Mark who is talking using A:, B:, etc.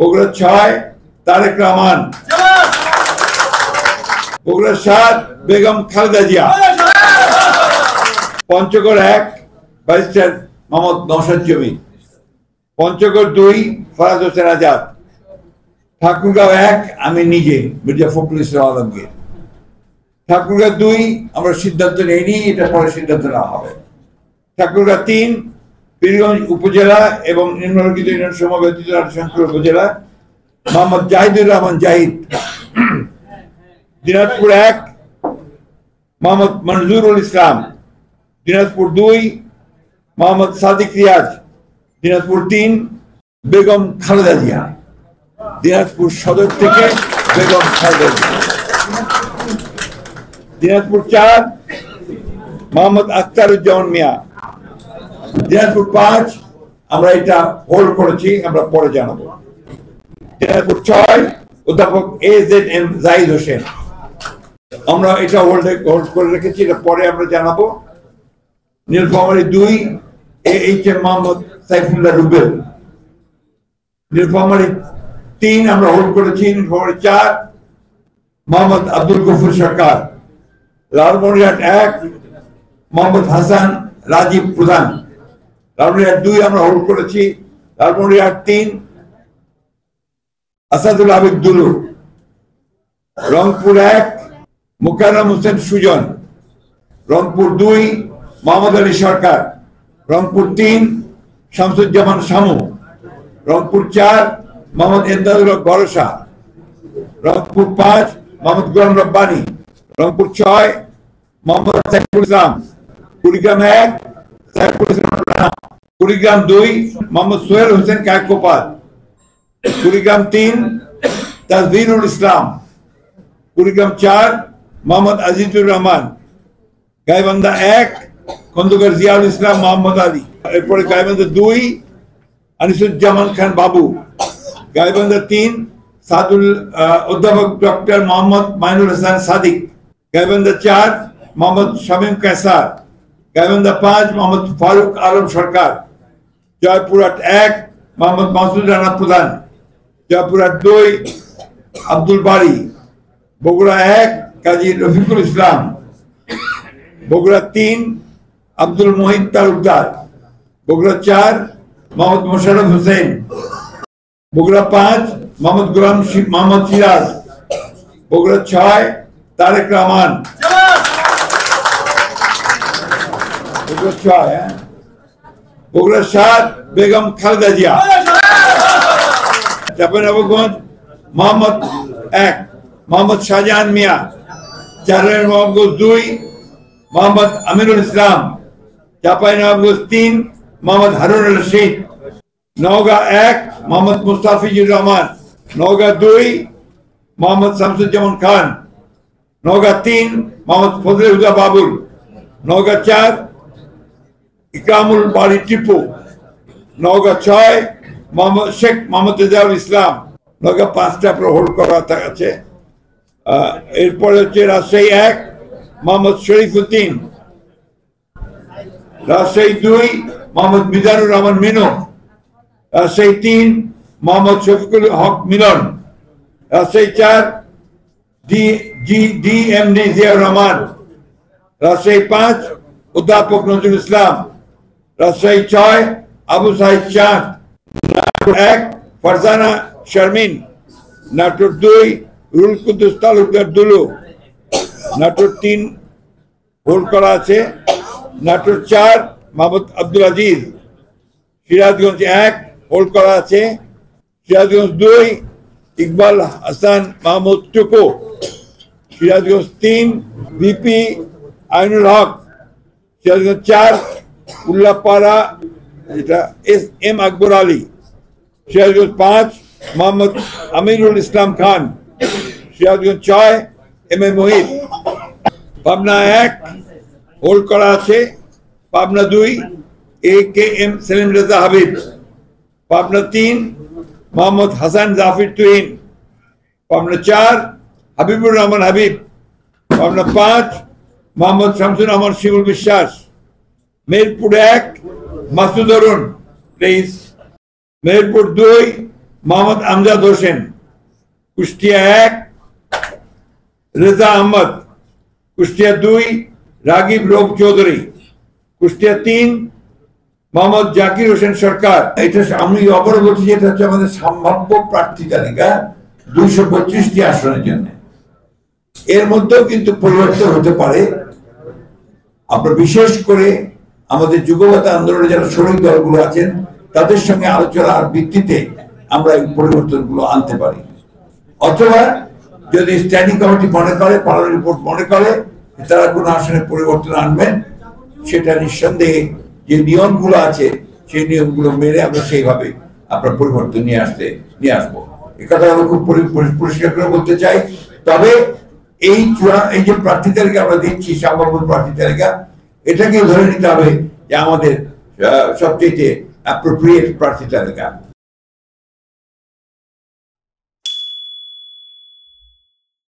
A: Bogura 6 Tarique Rahman, Bogura 7 Begum Khaleda Zia, Panchagarh 1 barrister Mohammad Naushad জমি, পঞ্চগড় 2 ফরাদ হোসেন আজাদ, ঠাকুরগাঁও 1 আমি নিজে মির্জা ফখরুল ইসলাম আলমগীর। ঠাকুরগাঁও 2 আমরা সিদ্ধান্ত নেইনি, এটা পরে সিদ্ধান্ত নেওয়া হবে। ঠাকুরগাঁও 3 পীরগঞ্জ উপজেলা এবং নিম্নলিখিত ইউনিয়ন সমূহ ব্যতীত আটশঙ্কর উপজেলা মোহাম্মদ জাহিদুর রহমান জাহিদ। দিনাজপুর 1 মোহাম্মদ মনজুরুল ইসলাম, দিনাজপুর 2 মোহাম্মদ সাদিক রিয়াজ, দিনাজপুর 3 বেগম খালেদা জিয়া, দিনাজপুর সদর থেকে বেগম খালেদা জিয়া। দিনাজপুর 4 মোহাম্মদ আখতারুজ্জামান মিয়া, দিনাজপুর 5 আমরা এটা হোল্ড করেছি, আমরা পরে জানাবো। দিনাজপুর 6 অধ্যাপক AZM জাহিদ হোসেন, আমরা এটা হোল্ড করে রেখেছি, এটা পরে আমরা জানাবো। নীলফামারী 2 AHM মোহাম্মদ সাইফুল্লাহ রুবেল, নীলফামারী 3 আমরা হোল্ড করেছি। নীলফামারী 4 মোহাম্মদ আব্দুল গফুর সরকার, লালমনিরহাট 1 মোহাম্মদ হাসান রাজীব প্রধান, লালমনিরহাট 2 আমরা হোল্ড করেছি। লালমনিরহাট 3 আসাদুল হাবিব দুলু, রংপুর 1 মোকাররম হোসেন সুজন, রংপুর 2 মোহাম্মদ আলী সরকার, রংপুর 3 শামসুজ্জামান শামু, রংপুর 4 মোহাম্মদ এমদাদুল হক ভরসা, রংপুর 5 মোহাম্মদ গোলাম রব্বানী, রংপুর 6 মোহাম্মদ সাইফুল ইসলাম, কুড়িগ্রাম 1 সাইফুল ইসলাম রানা, কুড়িগ্রাম 2 মোহাম্মদ সোহেল হোসেন কায়কোপাত, কুড়িগ্রাম 3 তাজভিরুল ইসলাম, কুড়িগ্রাম 4 মোহাম্মদ আজিজুর রহমান, গাইবান্ধা 1 খন্দকার জিয়াউল ইসলাম মোহাম্মদ আলী, এরপরে গাইবান্ধা 2 আনিসুজ্জামান খান বাবু, গাইবান্ধা 3 সাদুল অধ্যাপক ডক্টর মোহাম্মদ মাইনুল হাসান সাদিক, গাইবান্ধা 4 মোহাম্মদ শামীম কায়সার, গাইবান্ধা 5 মোহাম্মদ ফারুক আলম সরকার, জয়পুরহাট 1 মোহাম্মদ মাসুদ রানা প্রধান, জয়পুরহাট 2 আব্দুল বারী, বগুড়া 1 কাজী রফিকুল ইসলাম, বগুড়া 3 আব্দুল মোহিত তালুকদার, বগুড়া 4 মোহাম্মদ মোশাররফ হোসেন, বগুড়া 5 মোহাম্মদ গোলাম মোহাম্মদ সিরাজ, বগুড়া 6 তারেক রহমান, বগুড়া 6 বগুড়া 7 বেগম খালেদা জিয়া, চাঁপাইনবাবগঞ্জ মোহাম্মদ 1 মোহাম্মদ শাহজাহান মিয়া, চাঁপাইনবাবগঞ্জ 2 মোহাম্মদ আমিরুল ইসলাম, চাঁপাইনবাবগঞ্জ 3 মোহাম্মদ হারুন রশিদ, নওগাঁ 1 মোহাম্মদ মুস্তাফিজুর রহমান, নওগাঁ 2 মোহাম্মদ শামসুজ্জামান খান, নওগাঁ 3 মোহাম্মদ ফজলে হুদা বাবুল, নওগাঁ 4 ইকরামুল বাড়ি টিপু, নওগাঁ 6 মোহাম্মদ শেখ মোহাম্মদ রেজাউল ইসলাম, নওগাঁ 5টা হোল্ড করা আছে। এরপরে হচ্ছে রাজশাহী 1 মোহাম্মদ শরীফুদ্দিন, রাজশাহী 2 মোহাম্মদ মিজানুর রহমান মিনু, রাজশাহী 3 মোহাম্মদ শফিকুল হক মিলন, রাজশাহী 4 DMD জিয়াউর রহমান, রাজশাহী 5 অধ্যাপক নজরুল ইসলাম, রাজশাহী 6 আবু সাইদ চাঁদ, নাটোর 1 ফারজানা শারমিন, নাটোর 2 রুল কুদ্দুস তালুকদার দুলু, নাটোর 3 হোল্ড করা আছে। নাটোর 4 মোহাম্মদ আব্দুল আজিজ, সিরাজগঞ্জ 1 হোল্ড করা আছে। সিরাজগঞ্জ 2 ইকবাল হাসান মাহমুদ টুকু, সিরাজগঞ্জ 3 ভিপি আইনুল হক, সিরাজগঞ্জ 4 উল্লাপাড়া এটা SM Akbar Ali, Sirajganj 5 Mohammad Amirul Islam Khan, Sirajganj 6 M A Mohit, Pabna 1 hold করা আছে। Pabna 2 AKM Selim Reza Habib, Pabna 3 Mohammad Hasan Zafir Tuhin, Pabna 4 Habibur Rahman Habib, Pabna 5 Mohammad Shamsur Rahman Shimul Biswas, Meherpur 1 Masud Arun please, Meherpur 2 Mohammad Amjad Hossain, Kushtia 1 Reza Ahmad, Kushtia 2 Ragib রোগ চৌধুরী, কুষ্টিয়া 3 মোহাম্মদ জাকির হোসেন সরকার। এটা আমি অপর বলছি, এটা হচ্ছে আমাদের সম্ভাব্য প্রার্থী তালিকা 232টি আসনের জন্য। এর মধ্যেও কিন্তু পরিবর্তন হতে পারে। আমরা বিশেষ করে আমাদের যুগপৎ আন্দোলনে যারা শ্রমিক দলগুলো আছেন তাদের সঙ্গে আলোচনার ভিত্তিতে আমরা এই পরিবর্তনগুলো আনতে পারি, অথবা যদি স্ট্যান্ডিং কমিটি মনে করে, পার্লামেন্ট রিপোর্ট মনে করে তারা কোনো আসনে পরিবর্তন আনবেন, সেটা নিঃসন্দেহে যে নিয়মগুলো আছে সেই নিয়মগুলো মেনে আমরা সেইভাবে আপনার পরিবর্তন নিয়ে আসবো। এ কথা আমরা খুব পরিষ্কার করে বলতে চাই। তবে এই যে প্রার্থী তালিকা আমরা দিচ্ছি, সম্ভাব্য প্রার্থী তালিকা, এটাকে ধরে নিতে হবে যে আমাদের সবচেয়ে অ্যাপ্রোপ্রিয়েট প্রার্থী তালিকা।